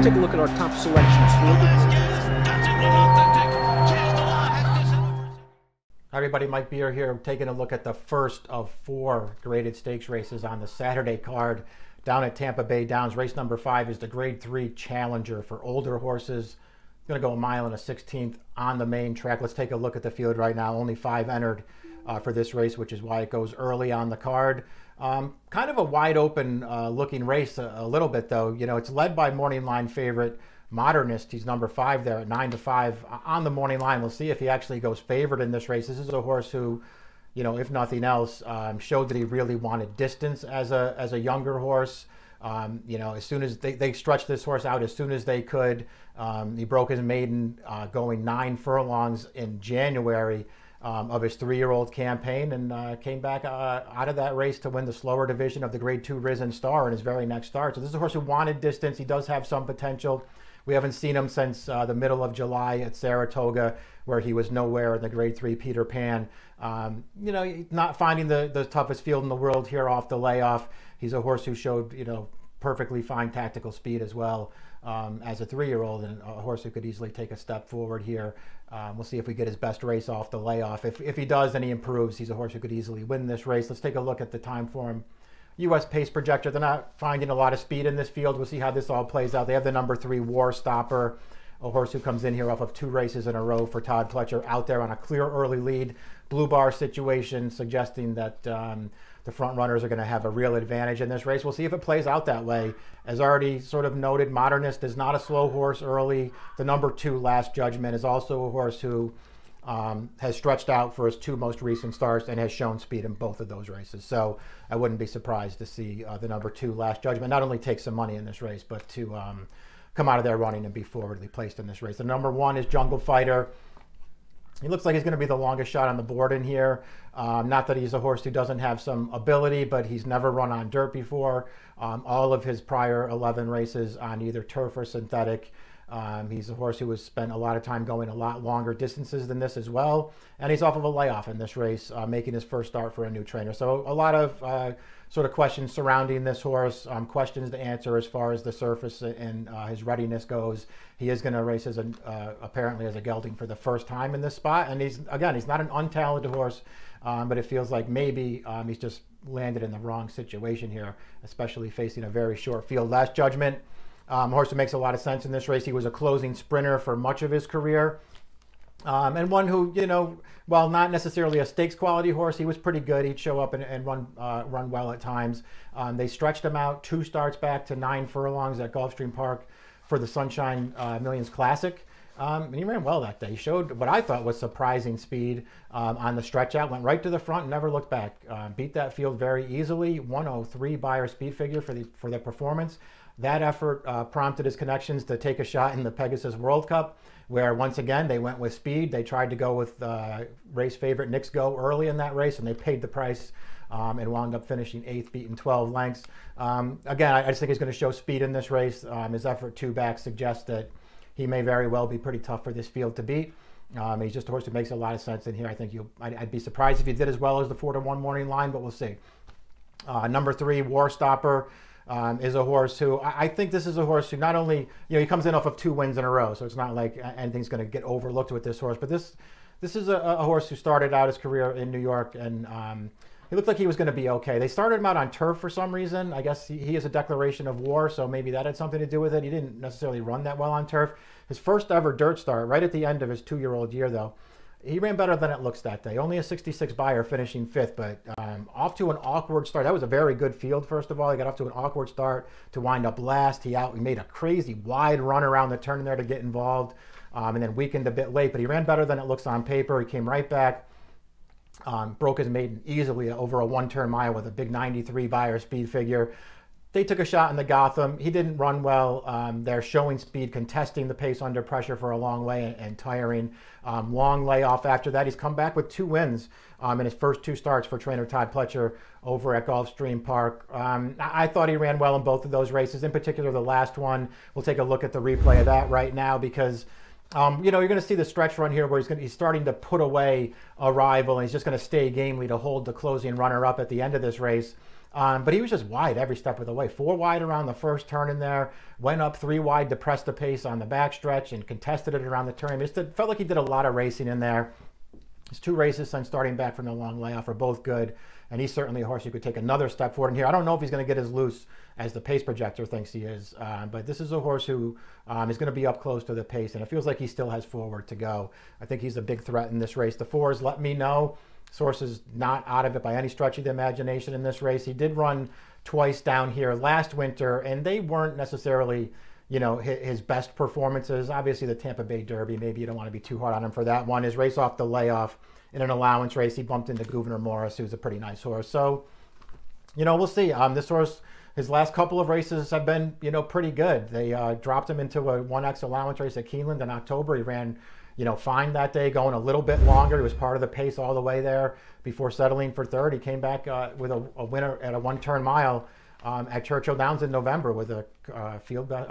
Let's take a look at our top selections. Hi everybody, Mike Beer here, taking a look at the first of 4 graded stakes races on the Saturday card down at Tampa Bay Downs. Race number 5 is the Grade 3 Challenger for older horses. It's going to go 1 mile and a 16th on the main track. Let's take a look at the field right now. Only 5 entered for this race, which is why it goes early on the card. Kind of a wide open looking race a little bit though. You know, it's led by morning line favorite Modernist. He's number 5 there at 9-5 on the morning line. We'll see if he actually goes favored in this race. This is a horse who, you know, if nothing else, showed that he really wanted distance as a younger horse. You know, as soon as they stretched this horse out as soon as they could. He broke his maiden going 9 furlongs in January of his 3-year-old campaign, and came back out of that race to win the slower division of the Grade 2 Risen Star in his very next start. So this is a horse who wanted distance. He does have some potential. We haven't seen him since the middle of July at Saratoga, where he was nowhere in the Grade 3 Peter Pan. You know, not finding the toughest field in the world here off the layoff. He's a horse who showed, you know, perfectly fine tactical speed as well as a 3-year-old, and a horse who could easily take a step forward here. We'll see if we get his best race off the layoff. If he does, then he improves. He's a horse who could easily win this race. Let's take a look at the time for him. U.S. pace projector. They're not finding a lot of speed in this field. We'll see how this all plays out. They have the number 3 Warstopper, a horse who comes in here off of 2 races in a row for Todd Pletcher, out there on a clear early lead. Blue bar situation, suggesting that the front runners are going to have a real advantage in this race. We'll see if it plays out that way. As already sort of noted, Modernist is not a slow horse early. The number 2 Last Judgment is also a horse who has stretched out for his 2 most recent starts and has shown speed in both of those races. So I wouldn't be surprised to see the number 2 Last Judgment not only take some money in this race, but to come out of there running and be forwardly placed in this race. The number 1 is Jungle Fighter. He looks like he's going to be the longest shot on the board in here. Not that he's a horse who doesn't have some ability, but he's never run on dirt before. All of his prior 11 races on either turf or synthetic. He's a horse who has spent a lot of time going a lot longer distances than this as well. And he's off of a layoff in this race, making his first start for a new trainer. So a lot of sort of questions surrounding this horse, questions to answer as far as the surface and his readiness goes. He is going to race as apparently as a gelding for the first time in this spot. And he's not an untalented horse, but it feels like maybe he's just landed in the wrong situation here, especially facing a very short field. Last Judgment. Horse who makes a lot of sense in this race. He was a closing sprinter for much of his career. And one who, you know, while not necessarily a stakes quality horse, he was pretty good. He'd show up and run well at times. They stretched him out 2 starts back to 9 furlongs at Gulfstream Park for the Sunshine Millions Classic. And he ran well that day. He showed what I thought was surprising speed on the stretch out. Went right to the front and never looked back. Beat that field very easily. 103 Beyer speed figure for the performance. That effort prompted his connections to take a shot in the Pegasus World Cup, where once again they went with speed. They tried to go with race favorite Knicks Go early in that race, and they paid the price and wound up finishing 8th, beaten 12 lengths. Again, I just think he's going to show speed in this race. His effort 2 back suggests that he may very well be pretty tough for this field to beat. He's just a horse who makes a lot of sense in here. I think I'd be surprised if he did as well as the 4-1 morning line, but we'll see. Number 3 Warstopper. Is a horse who I think this is a horse who not only, you know, he comes in off of 2 wins in a row, so it's not like anything's going to get overlooked with this horse. But this is a horse who started out his career in New York, and he looked like he was going to be okay. They started him out on turf for some reason. I guess he is a declaration of war, so maybe that had something to do with it. He didn't necessarily run that well on turf. His first ever dirt start, right at the end of his 2-year-old year, though. He ran better than it looks that day. Only a 66 Beyer, finishing 5th, but off to an awkward start. That was a very good field, first of all. He got off to an awkward start to wind up last. He made a crazy wide run around the turn there to get involved, and then weakened a bit late, but he ran better than it looks on paper. He came right back, broke his maiden easily over a 1-turn mile with a big 93 Beyer speed figure. They took a shot in the Gotham. He didn't run well. They're showing speed, contesting the pace under pressure for a long way and tiring. Long layoff after that. He's come back with 2 wins in his first 2 starts for trainer Todd Pletcher over at Gulfstream Park. I thought he ran well in both of those races, in particular the last one. We'll take a look at the replay of that right now because you know, you're going to see the stretch run here where he's starting to put away a rival, and he's just going to stay gamely to hold the closing runner up at the end of this race. But he was just wide every step of the way. 4 wide around the first turn in there, went up 3 wide to press the pace on the backstretch and contested it around the turn. It felt like he did a lot of racing in there. His 2 races since starting back from the long layoff are both good, and he's certainly a horse who could take another step forward in here. I don't know if he's going to get as loose as the pace projector thinks he is, but this is a horse who is going to be up close to the pace, and it feels like he still has forward to go. I think he's a big threat in this race. The 4s let me know. Source is not out of it by any stretch of the imagination in this race. He did run twice down here last winter, and they weren't necessarily, you know, his best performances. Obviously, the Tampa Bay Derby, maybe you don't want to be too hard on him for that one. His race off the layoff in an allowance race, he bumped into Gouverneur Morris, who's a pretty nice horse. So, you know, we'll see. This horse, his last couple of races have been, you know, pretty good. They dropped him into a 1X allowance race at Keeneland in October. He ran, you know, fine that day, going a little bit longer. He was part of the pace all the way there before settling for third. He came back with a winner at a 1-turn mile at Churchill Downs in November with a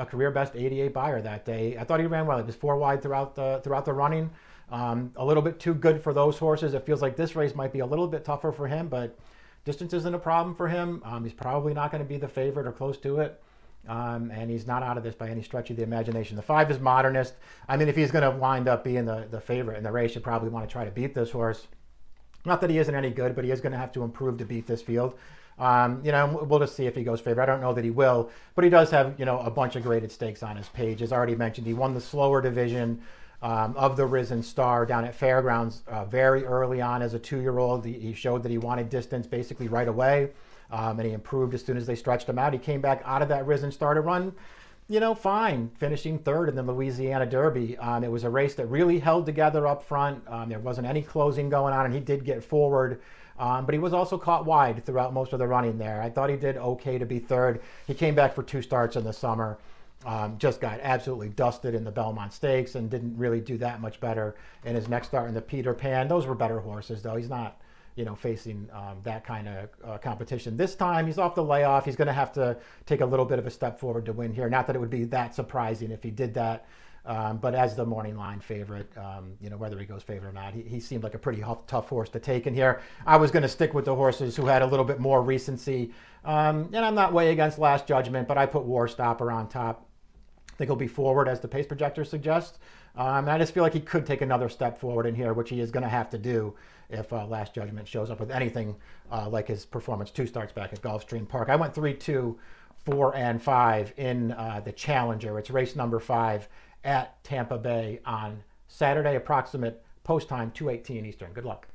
career best 88 buyer that day. I thought he ran well. He was 4 wide throughout the running. A little bit too good for those horses. It feels like this race might be a little bit tougher for him, but distance isn't a problem for him. He's probably not going to be the favorite or close to it. And he's not out of this by any stretch of the imagination. The 5 is Modernist. I mean, if he's going to wind up being the favorite in the race, you probably want to try to beat this horse. Not that he isn't any good, but he is going to have to improve to beat this field. You know, we'll just see if he goes favorite. I don't know that he will, but he does have, you know, a bunch of graded stakes on his page. As already mentioned, he won the slower division of the Risen Star down at Fairgrounds very early on as a 2-year-old. He showed that he wanted distance basically right away. And he improved as soon as they stretched him out. He came back out of that Risen Star to run, you know, fine, finishing 3rd in the Louisiana Derby. It was a race that really held together up front. There wasn't any closing going on, and he did get forward. But he was also caught wide throughout most of the running there. I thought he did okay to be 3rd. He came back for 2 starts in the summer. Just got absolutely dusted in the Belmont Stakes and didn't really do that much better in his next start in the Peter Pan. Those were better horses, though. He's not, you know, facing that kind of competition. This time, he's off the layoff. He's going to have to take a little bit of a step forward to win here. Not that it would be that surprising if he did that, but as the morning line favorite, you know, whether he goes favorite or not, he seemed like a pretty tough horse to take in here. I was going to stick with the horses who had a little bit more recency, and I'm not way against Last Judgment, but I put Warstopper on top. I think he'll be forward as the pace projector suggests. And I just feel like he could take another step forward in here, which he is going to have to do if Last Judgment shows up with anything like his performance 2 starts back at Gulfstream Park. I went 3, 2, 4, and 5 in the Challenger. It's race number 5 at Tampa Bay on Saturday, approximate post time 2:18 Eastern. Good luck.